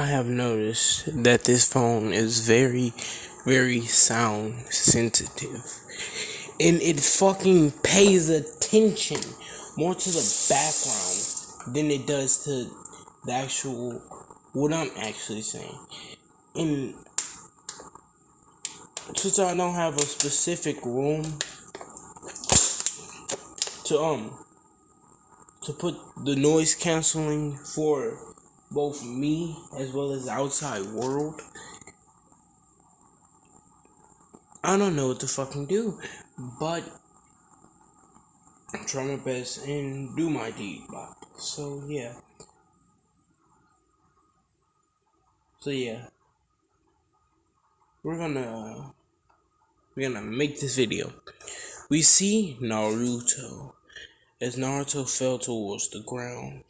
I have noticed that this phone is very, very sound sensitive. And it fucking pays attention more to the background than it does to the actual, what I'm actually saying. And since I don't have a specific room to to put the noise canceling for both me as well as the outside world, I don't know what to fucking do, but try my best and do my deed, Bob. So yeah, we're gonna make this video. We see Naruto as Naruto fell towards the ground.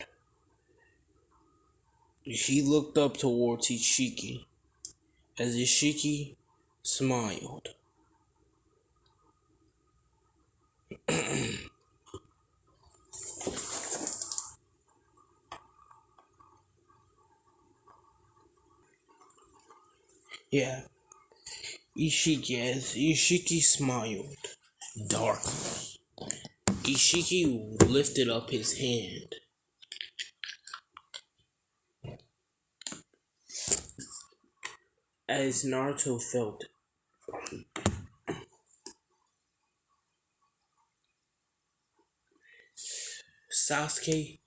He looked up towards Ishiki as Ishiki smiled. Yeah, Ishiki smiled darkly. Ishiki lifted up his hand. As Naruto felt Sasuke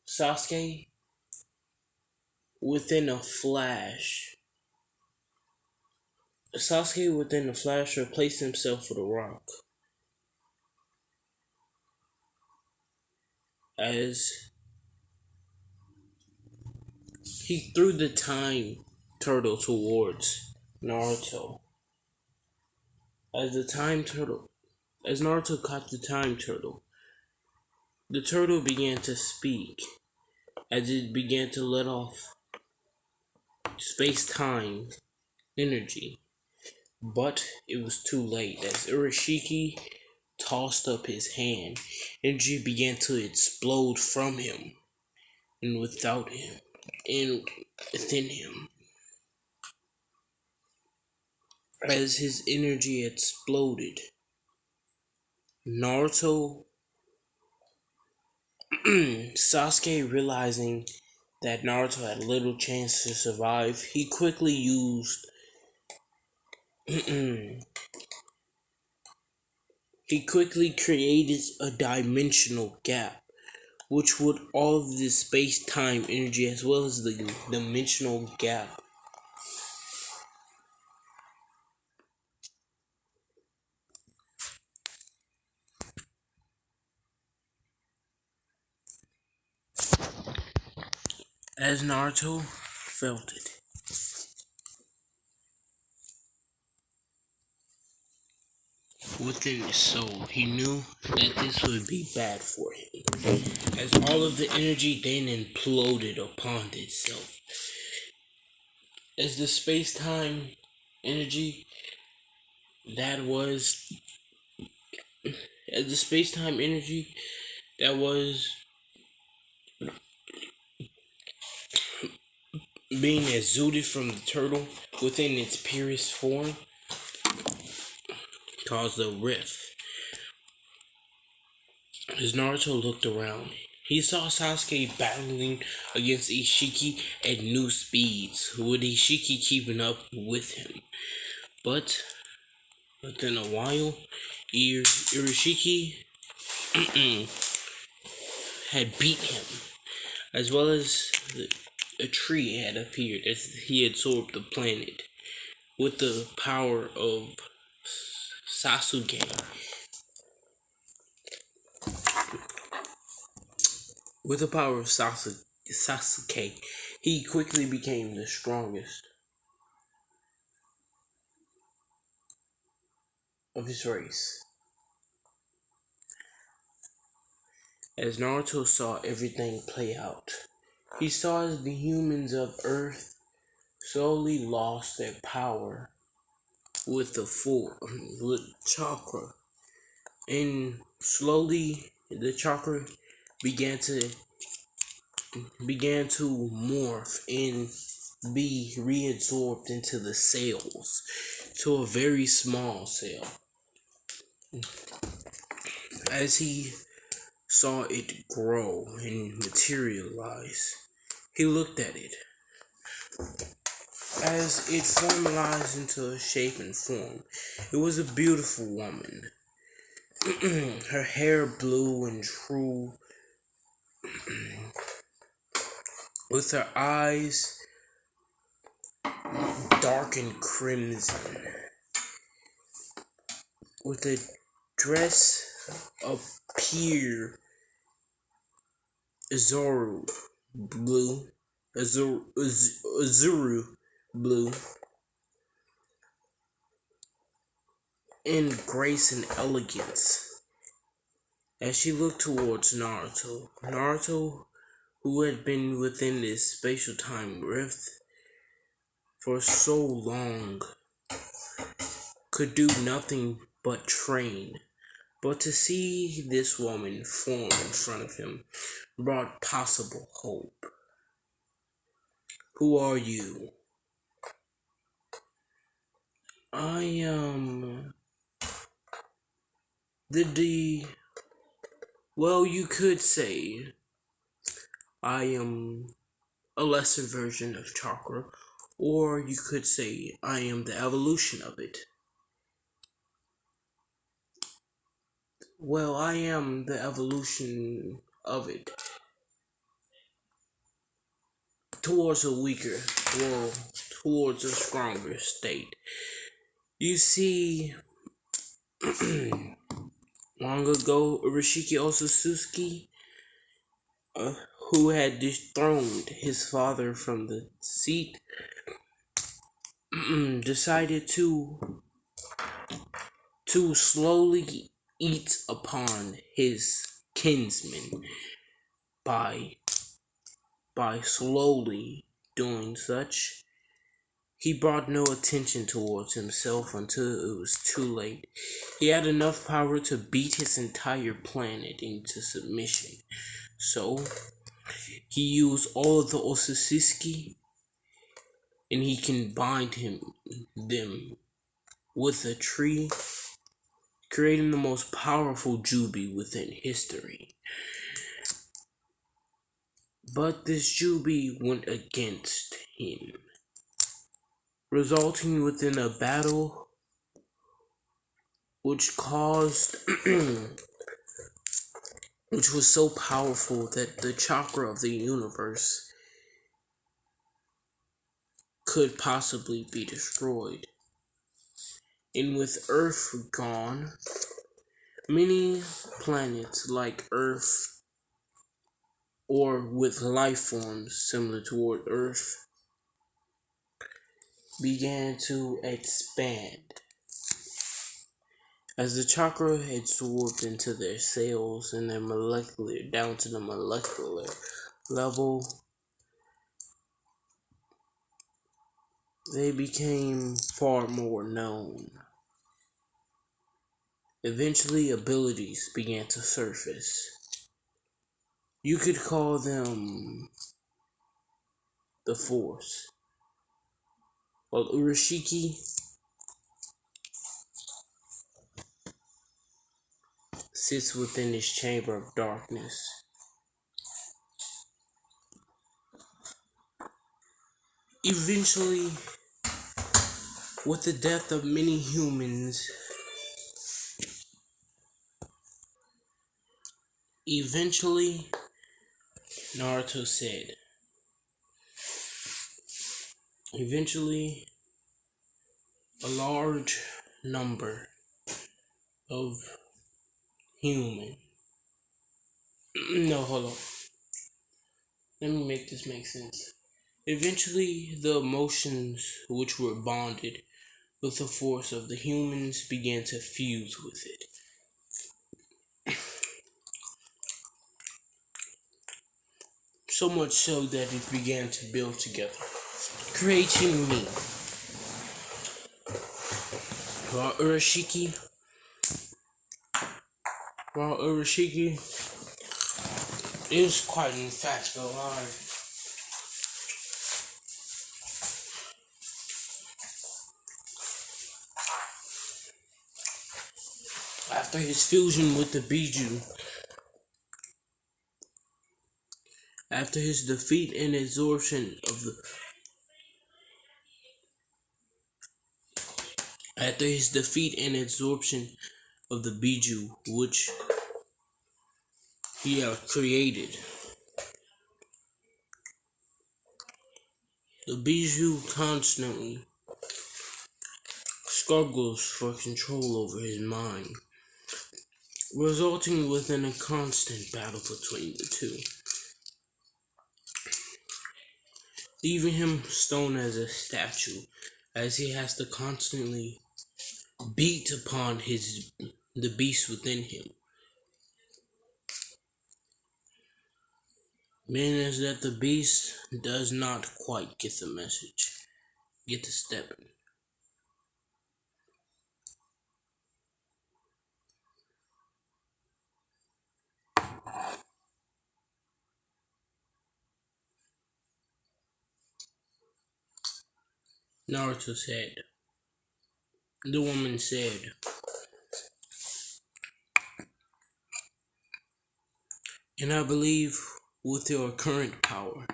Sasuke within a flash replaced himself with a rock. As he threw the time turtle towards Naruto. As Naruto caught the turtle began to speak as it began to let off space-time energy. But it was too late as Urashiki tossed up his hand. Energy began to explode from him and without him and within him. As his energy exploded, Naruto Sasuke, realizing that Naruto had little chance to survive, he quickly created a dimensional gap, which would all of the space-time energy as well as the dimensional gap. As Naruto felt it, within his soul, he knew that this would be bad for him, as all of the energy then imploded upon itself. As the space-time energy that was being exuded from the turtle within its purest form caused a rift. As Naruto looked around, he saw Sasuke battling against Ishiki at new speeds, with Ishiki keeping up with him. But within a while, Urashiki had beat him, as well as a tree had appeared as he absorbed the planet with the power of Sasuke. With the power of Sasuke, he quickly became the strongest of his race. As Naruto saw everything play out, he saw as the humans of Earth slowly lost their power with chakra, and slowly the chakra began to began to morph and be reabsorbed into the cells to a very small cell. As he saw it grow and materialize, he looked at it. As it formalized into a shape and form, it was a beautiful woman. Her hair blue and true, with her eyes dark and crimson, with a dress of pure azure blue, azure blue, in grace and elegance. As she looked towards Naruto, who had been within this spatial-time rift for so long, could do nothing but train. But to see this woman form in front of him brought possible hope. Who are you? I am well, you could say I am a lesser version of chakra, or you could say I am the evolution of it. Well, I am the evolution of it towards a weaker, well, towards a stronger state. You see, long ago, Urashiki Otsutsuki, who had dethroned his father from the seat, decided to slowly eat upon his kinsman by slowly doing such. He brought no attention towards himself until it was too late. He had enough power to beat his entire planet into submission. So, he used all of the Otsutsuki, and he combined them with a tree, creating the most powerful Jubi within history. But this Jubi went against him, resulting within a battle which caused which was so powerful that the chakra of the universe could possibly be destroyed. And with Earth gone, many planets like Earth, or with life forms similar toward Earth, began to expand. As the chakra absorbed into their cells and down to the molecular level, they became far more known. Eventually, abilities began to surface. You could call them the Force. While Urashiki sits within this chamber of darkness. Eventually, with the death of many humans, Naruto said, eventually, a large number of human. No, hold on. Let me make this make sense. Eventually, the emotions which were bonded with the force of the humans began to fuse with it. So much so that it began to build together, creating me. While Urashiki It was quite in fact alive. After his fusion with the Biju, after his defeat and absorption of the Biju, which he had created, the Biju constantly struggles for control over his mind, resulting within a constant battle between the two, leaving him stone as a statue, as he has to constantly beat upon the beast within him. Meaning is that the beast does not quite get the message, get the stepping. Naruto said, the woman said, and I believe with your current power,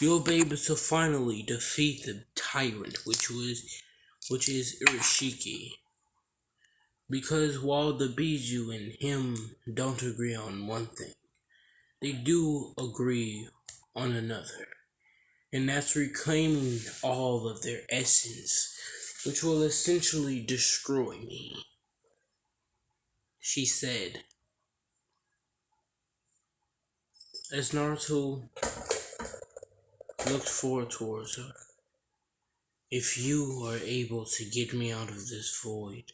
you'll be able to finally defeat the tyrant, which is Urashiki. Because while the Biju and him don't agree on one thing, they do agree on another. And that's reclaiming all of their essence, which will essentially destroy me. She said, as Naruto looked forward towards her. If you are able to get me out of this void,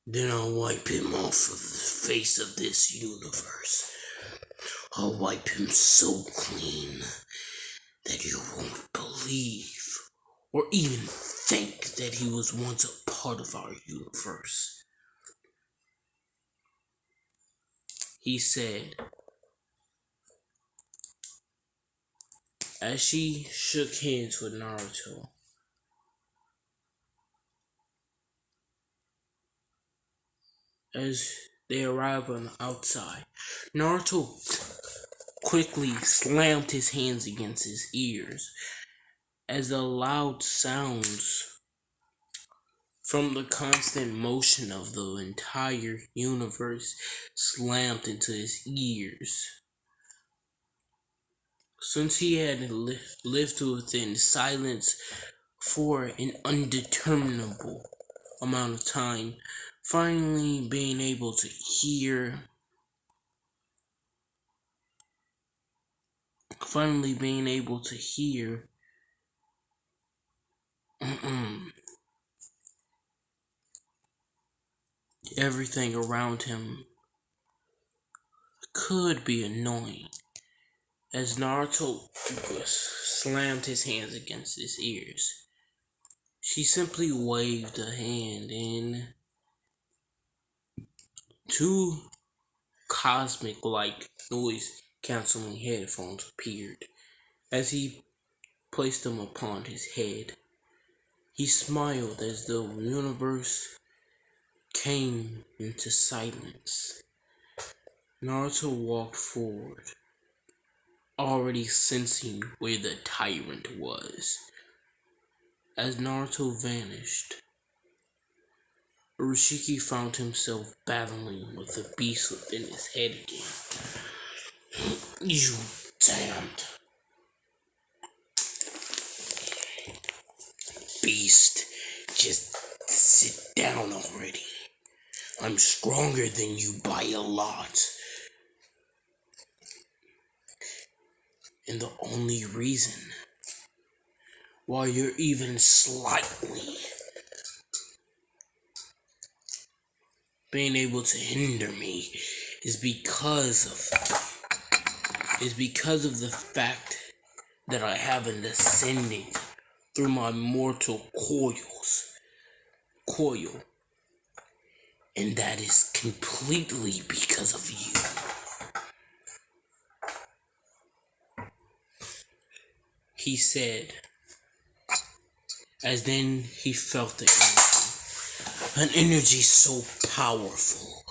then I'll wipe him off of the face of this universe. I'll wipe him so clean that you won't believe or even think that he was once a part of our universe. He said, as she shook hands with Naruto. As they arrive on the outside, Naruto quickly slammed his hands against his ears as the loud sounds from the constant motion of the entire universe slammed into his ears. Since he had lived within silence for an undeterminable amount of time, finally being able to hear everything around him could be annoying. As Naruto slammed his hands against his ears, she simply waved a hand and two cosmic-like noise-canceling headphones appeared. As he placed them upon his head, he smiled as the universe came into silence. Naruto walked forward, already sensing where the tyrant was. As Naruto vanished, Urashiki found himself battling with the beast within his head again. You damned beast, just sit down already. I'm stronger than you by a lot. And the only reason why you're even slightly being able to hinder me is because of the fact that I haven't ascended through my mortal coil, and that is completely because of you. he said, as then he felt the energy. An energy so powerful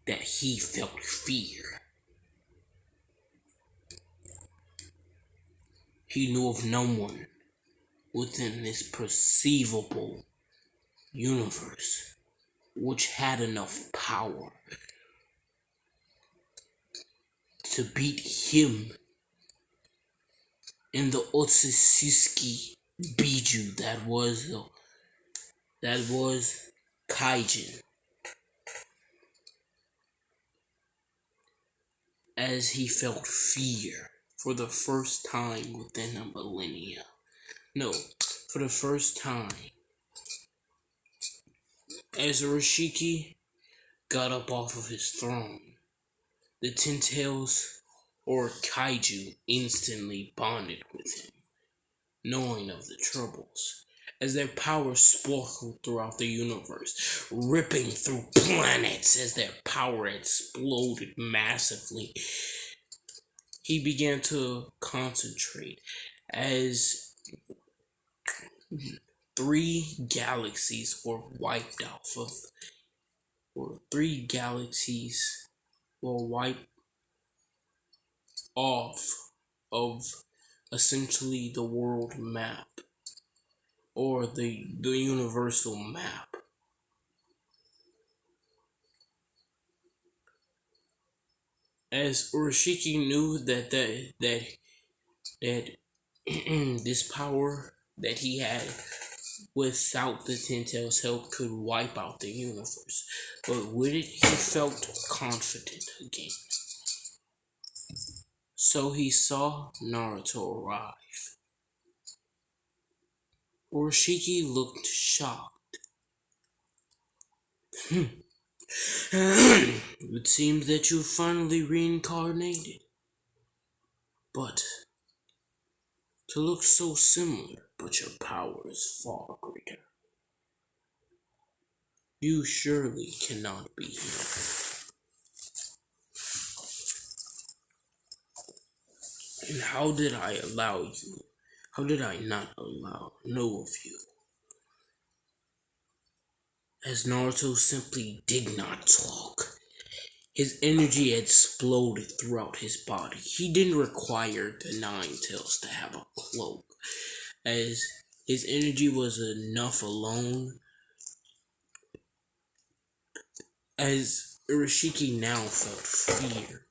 that he felt fear. He knew of no one within this perceivable universe which had enough power to beat him in the Otsutsuki Biju that was Kaijin. As he felt fear for the first time within a millennia. No, for the first time. As Urashiki got up off of his throne, the Ten Tails, or Kaiju, instantly bonded with him, knowing of the troubles, as their power sparkled throughout the universe, ripping through planets as their power exploded massively. He began to concentrate as 3 galaxies were wiped off of essentially the world map, or the universal map. As Urashiki knew that this power that he had without the Ten Tails' help could wipe out the universe, but with it he felt confident again. So he saw Naruto arrive. Urashiki looked shocked. It seems that you finally reincarnated. But to look so similar, but your power is far greater. You surely cannot be here. And how did I allow you? How did I not know of you? As Naruto simply did not talk. His energy exploded throughout his body. He didn't require the Nine Tails to have a cloak, as his energy was enough alone. As Urashiki now felt fear.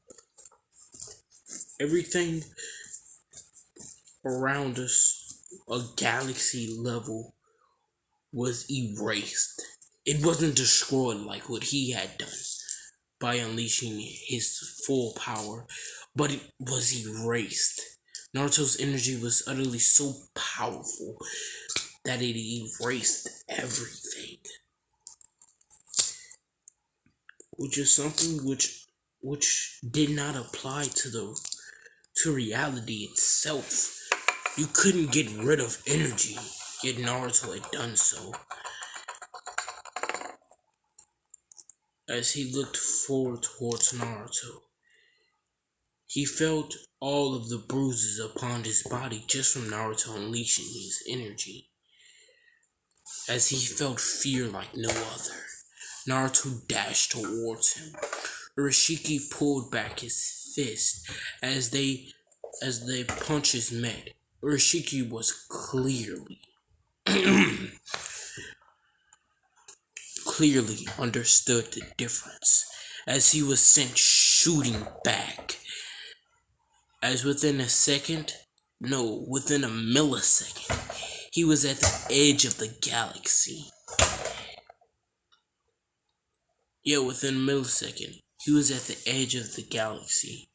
Everything around us, a galaxy level, was erased. It wasn't destroyed like what he had done by unleashing his full power, but it was erased. Naruto's energy was utterly so powerful that it erased everything, which is something which did not apply to reality itself. You couldn't get rid of energy, yet Naruto had done so. As he looked forward towards Naruto, he felt all of the bruises upon his body just from Naruto unleashing his energy. As he felt fear like no other, Naruto dashed towards him. Urashiki pulled back his fist as the punches met. Urashiki was clearly understood the difference, as he was sent shooting back. As within a millisecond, he was at the edge of the galaxy. Yeah, within a millisecond, he was at the edge of the galaxy.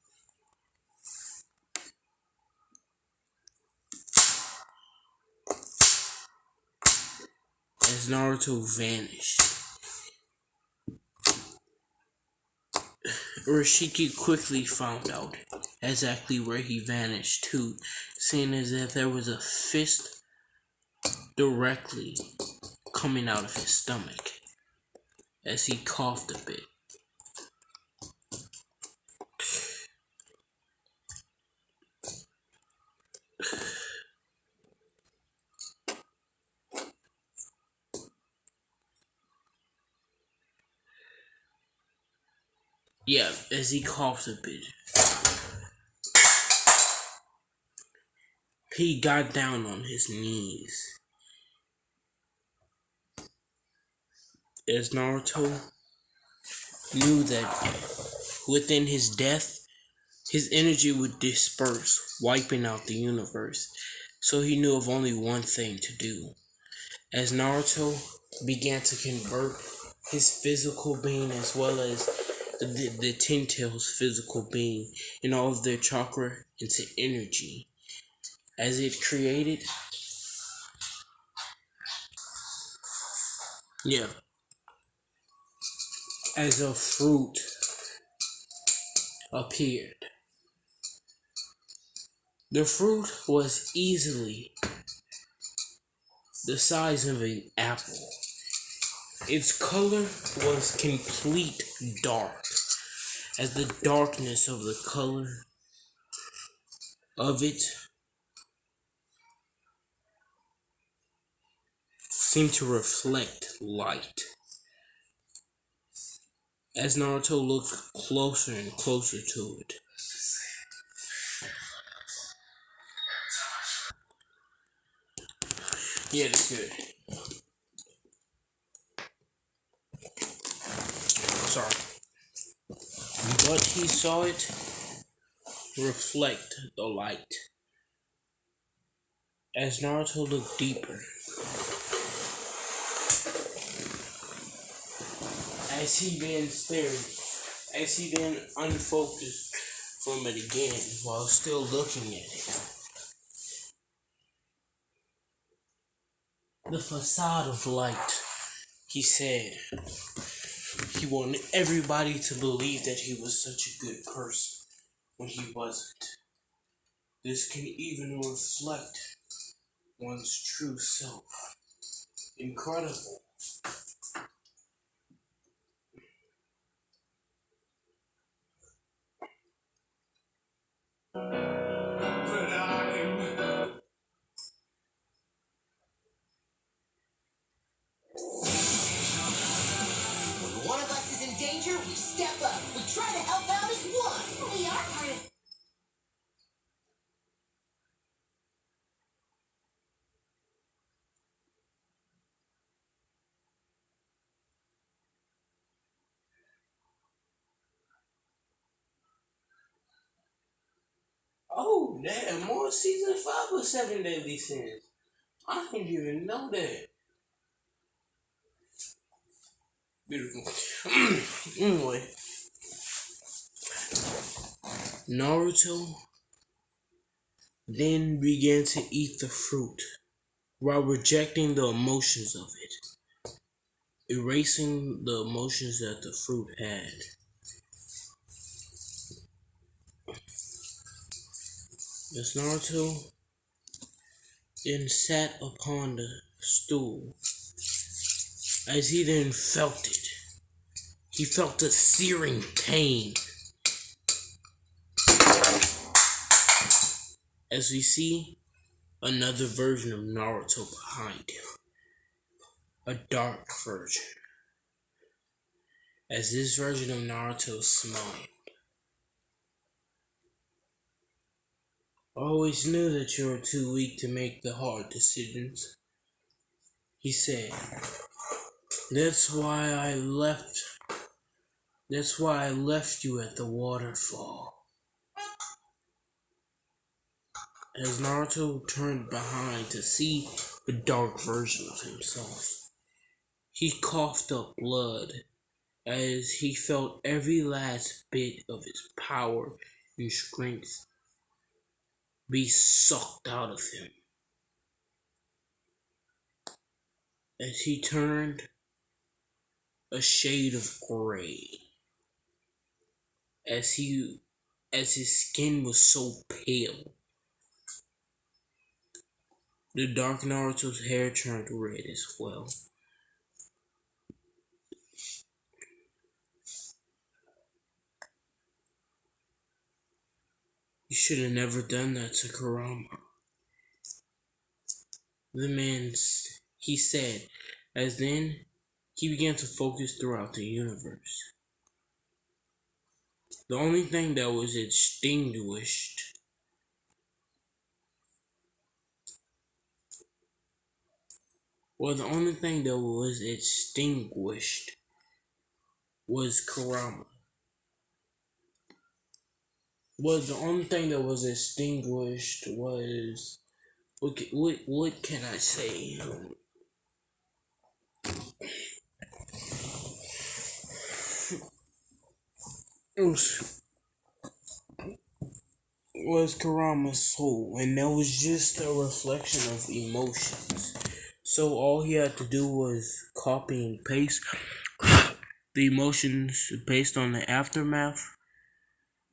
As Naruto vanished, Urashiki quickly found out exactly where he vanished to, seeing as that there was a fist directly coming out of his stomach as he coughed a bit. Yeah, as he coughed a bit, he got down on his knees. As Naruto knew that within his death, his energy would disperse, wiping out the universe. So he knew of only one thing to do. As Naruto began to convert his physical being as well as the Ten Tails' physical being and all of their chakra into energy, as it created, yeah, as a fruit appeared. The fruit was easily the size of an apple. Its color was complete dark, as the darkness of the color of it seemed to reflect light. As Naruto looked closer and closer to it, yeah, that's good. Sorry. But he saw it reflect the light. As Naruto looked deeper, as he then stared, as he then unfocused from it again while still looking at it, the facade of light, he said he wanted everybody to believe that he was such a good person when he wasn't. This can even reflect one's true self. Incredible. When one of us is in danger, we step up. We try to help out as one. We are part of. Oh, damn, more season 5 of 7 Deadly Sins. I didn't even know that. Beautiful. Anyway, Naruto then began to eat the fruit while rejecting the emotions of it, erasing the emotions that the fruit had. As Naruto then sat upon the stool, as he then felt it, he felt a searing pain. As we see another version of Naruto behind him, a dark version. As this version of Naruto smiled. I always knew that you were too weak to make the hard decisions, he said. That's why I left you at the waterfall. As Naruto turned behind to see the dark version of himself, he coughed up blood as he felt every last bit of his power and strength be sucked out of him. As he turned a shade of gray, as his skin was so pale, the dark Naruto's hair turned red as well. You should have never done that to Kurama. He said, as then he began to focus throughout the universe. The only thing that was extinguished the only thing that was extinguished was Kurama. The only thing that was extinguished was what can I say? Was Kurama's soul, and that was just a reflection of emotions. So all he had to do was copy and paste the emotions based on the aftermath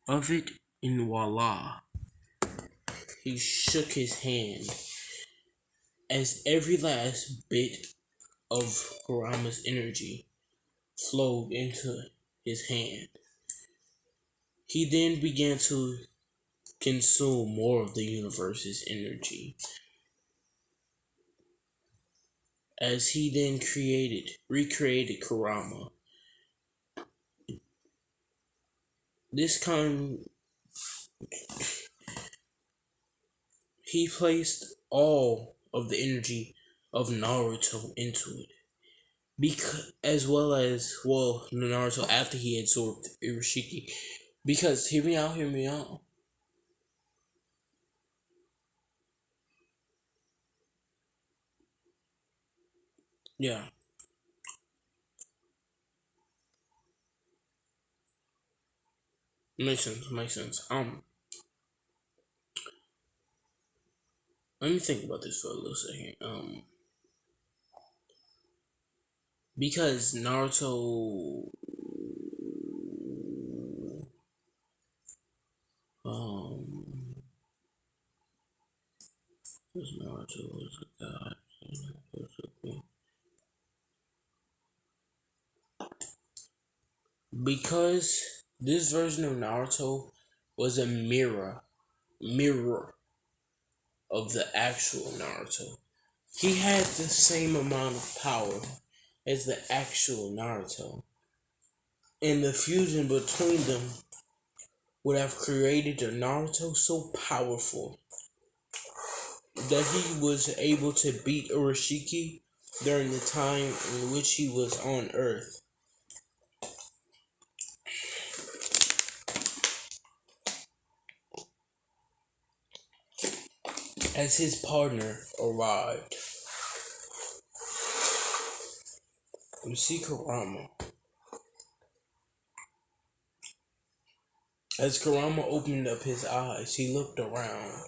of it, and voila. He shook his hand as every last bit of Kurama's energy flowed into his hand. He then began to consume more of the universe's energy as he then recreated Kurama. This time, he placed all of the energy of Naruto into it. As well as, Naruto after he absorbed Urashiki. Because, hear me out. Yeah, makes sense. Let me think about this for a little second. Because Naruto, um, because Naruto was a god. Because this version of Naruto was a mirror of the actual Naruto. He had the same amount of power as the actual Naruto. And the fusion between them would have created a Naruto so powerful that he was able to beat Urashiki during the time in which he was on Earth. As his partner arrived, we see Kurama. As Kurama opened up his eyes, he looked around.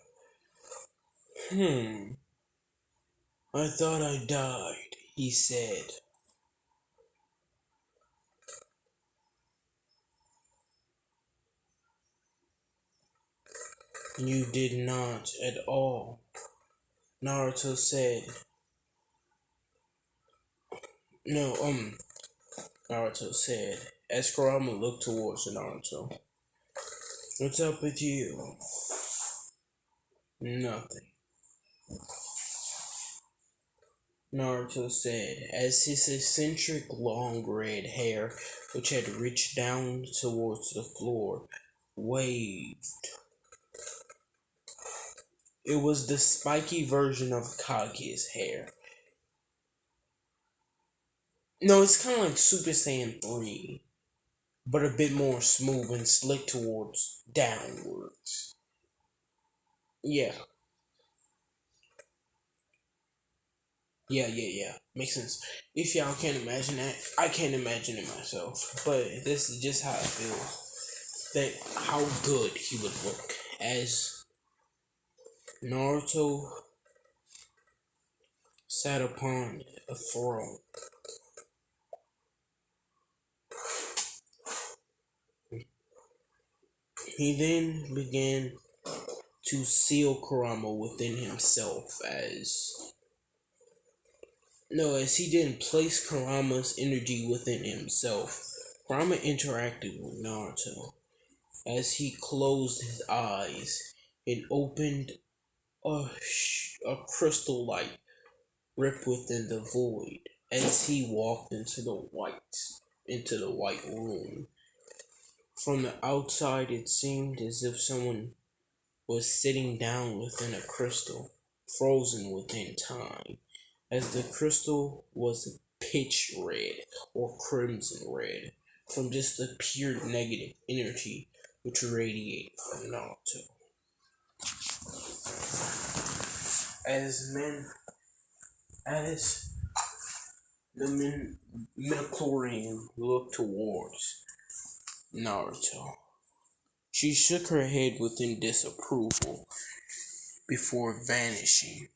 I thought I died, he said. You did not at all, Naruto said. No, Naruto said, as Kurama looked towards Naruto. What's up with you? Nothing, Naruto said, as his eccentric long red hair, which had reached down towards the floor, waved. It was the spiky version of Kage's hair. No, it's kind of like Super Saiyan 3, but a bit more smooth and slick towards downwards. Yeah. Yeah. Makes sense. If y'all can't imagine that, I can't imagine it myself. But this is just how I feel. That how good he would look as Naruto sat upon a throne. He then began to seal Kurama within himself as he didn't place Kurama's energy within himself. Kurama interacted with Naruto as he closed his eyes and opened a crystal light ripped within the void as he walked into the white room. From the outside, it seemed as if someone was sitting down within a crystal, frozen within time, as the crystal was pitch red or crimson red from just the pure negative energy which radiated from Naruto. As the midichlorian looked towards Naruto, she shook her head within disapproval before vanishing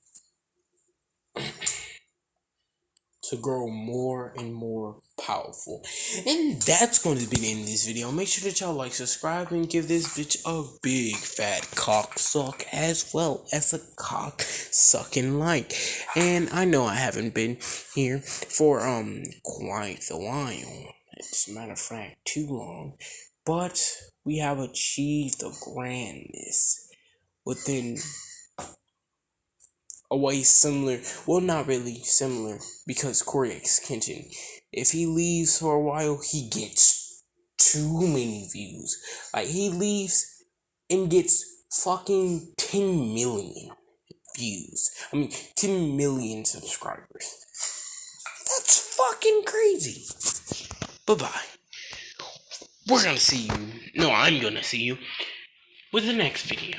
to grow more and more powerful. And that's going to be the end of this video. Make sure that y'all like, subscribe, and give this bitch a big fat cock suck as well as a cock sucking like. And I know I haven't been here for quite a while. As a matter of fact, too long. But we have achieved the grandness within a way similar, well, not really similar, because Korea's Kenshin, if he leaves for a while, he gets too many views. Like, he leaves and gets fucking 10 million views. 10 million subscribers. That's fucking crazy. Bye-bye. We're gonna see you, no, I'm gonna see you with the next video.